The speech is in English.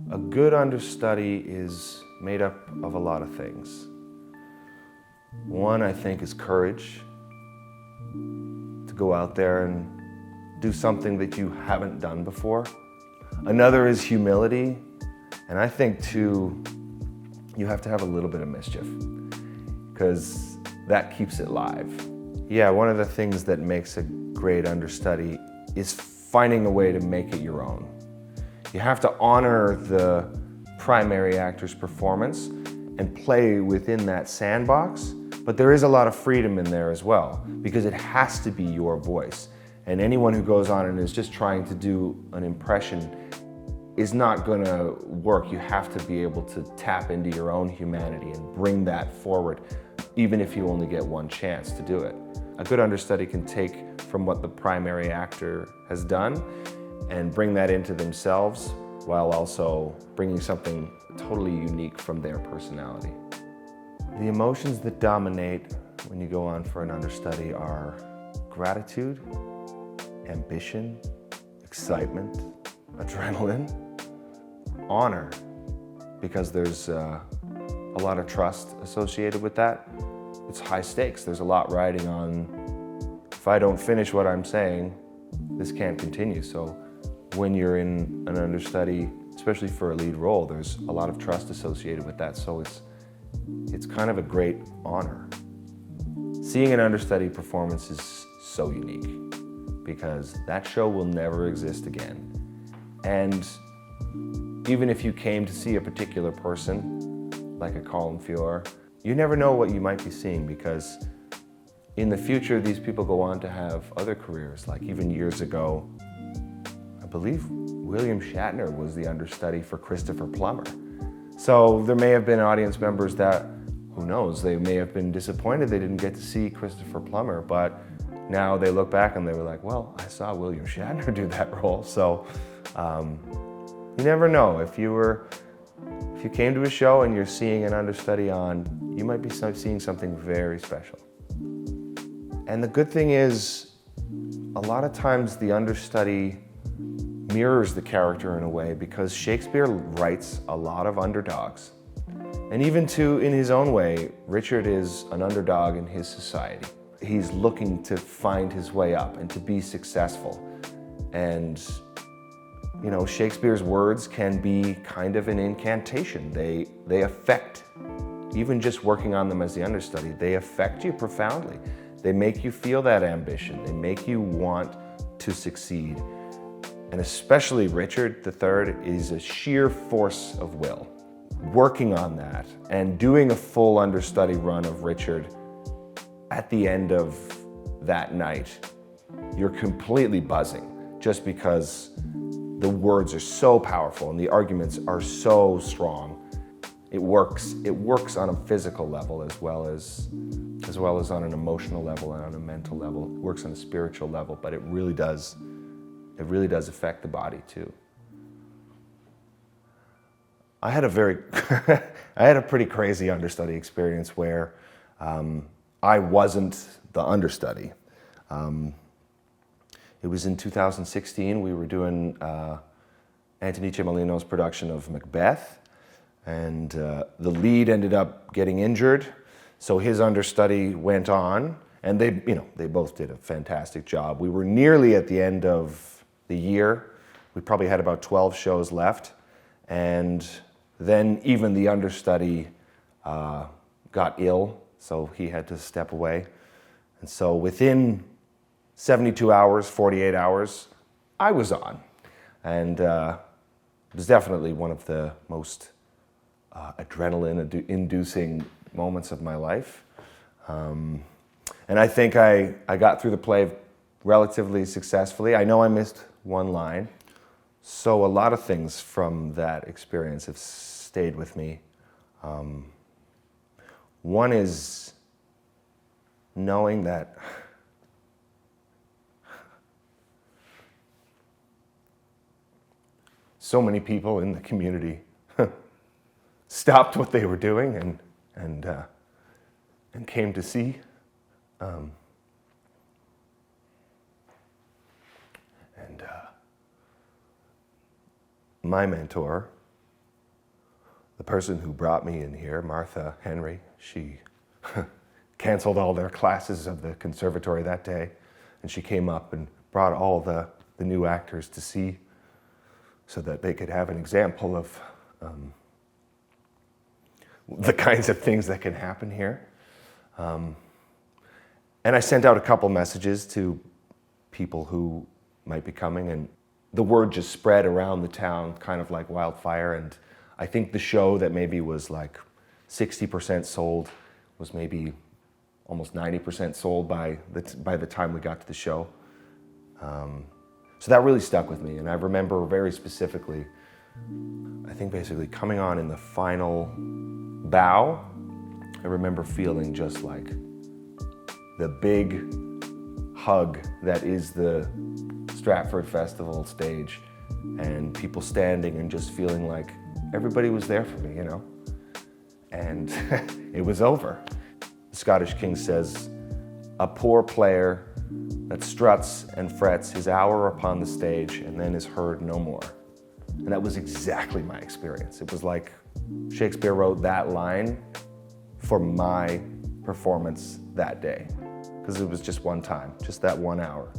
A good understudy is made up of a lot of things. One, I think, is courage to go out there and do something that you haven't done before. Another is humility, and I think, too, you have to have a little bit of mischief, because that keeps it live. Yeah, one of the things that makes a great understudy is finding a way to make it your own. You have to honor the primary actor's performance and play within that sandbox, but there is a lot of freedom in there as well, because it has to be your voice. And anyone who goes on and is just trying to do an impression is not gonna work. You have to be able to tap into your own humanity and bring that forward, even if you only get one chance to do it. A good understudy can take from what the primary actor has done and bring that into themselves, while also bringing something totally unique from their personality. The emotions that dominate when you go on for an understudy are gratitude, ambition, excitement, adrenaline, honor, because there's a lot of trust associated with that. It's high stakes. There's a lot riding on, if I don't finish what I'm saying, this can't continue. So when you're in an understudy, especially for a lead role, there's a lot of trust associated with that. So it's kind of a great honor. Seeing an understudy performance is so unique, because that show will never exist again. And even if you came to see a particular person, like a Colin Feore, you never know what you might be seeing, because in the future, these people go on to have other careers. Like even years ago, I believe William Shatner was the understudy for Christopher Plummer. So there may have been audience members that, who knows, they may have been disappointed they didn't get to see Christopher Plummer, but now they look back and they were like, well, I saw William Shatner do that role. So you never know. If you came to a show and you're seeing an understudy on, you might be seeing something very special. And the good thing is, a lot of times the understudy mirrors the character in a way, because Shakespeare writes a lot of underdogs. And even in his own way, Richard is an underdog in his society. He's looking to find his way up and to be successful. And you know, Shakespeare's words can be kind of an incantation. They affect, even just working on them as the understudy, they affect you profoundly. They make you feel that ambition. They make you want to succeed. And especially Richard III is a sheer force of will. Working on that and doing a full understudy run of Richard, at the end of that night, you're completely buzzing, just because the words are so powerful and the arguments are so strong. It works on a physical level as well as on an emotional level and on a mental level. It works on a spiritual level, but it really does affect the body too. I had a pretty crazy understudy experience where I wasn't the understudy. It was in 2016. We were doing Anthony Cimolino's production of Macbeth, and the lead ended up getting injured, so his understudy went on, and they both did a fantastic job. We were nearly at the end of the year. We probably had about 12 shows left, and then even the understudy got ill, so he had to step away. And so within 72 hours, 48 hours, I was on. And it was definitely one of the most adrenaline-inducing moments of my life. And I think I got through the play relatively successfully. I know I missed one line. So a lot of things from that experience have stayed with me. One is knowing that so many people in the community stopped what they were doing and came to see. My mentor, The person who brought me in here, Martha Henry, she canceled all their classes of the conservatory that day, and she came up and brought all the new actors to see so that they could have an example of the kinds of things that can happen here. And I sent out a couple messages to people who might be coming, and the word just spread around the town kind of like wildfire. And I think the show that maybe was like 60% sold was maybe almost 90% sold by the time we got to the show. So that really stuck with me, and I remember very specifically, I think basically coming on in the final bow, I remember feeling just like the big hug that is the Stratford Festival stage, and people standing and just feeling like everybody was there for me, you know? And it was over. The Scottish King says, "A poor player that struts and frets his hour upon the stage and then is heard no more." And that was exactly my experience. It was like Shakespeare wrote that line for my performance that day, because it was just one time, just that 1 hour.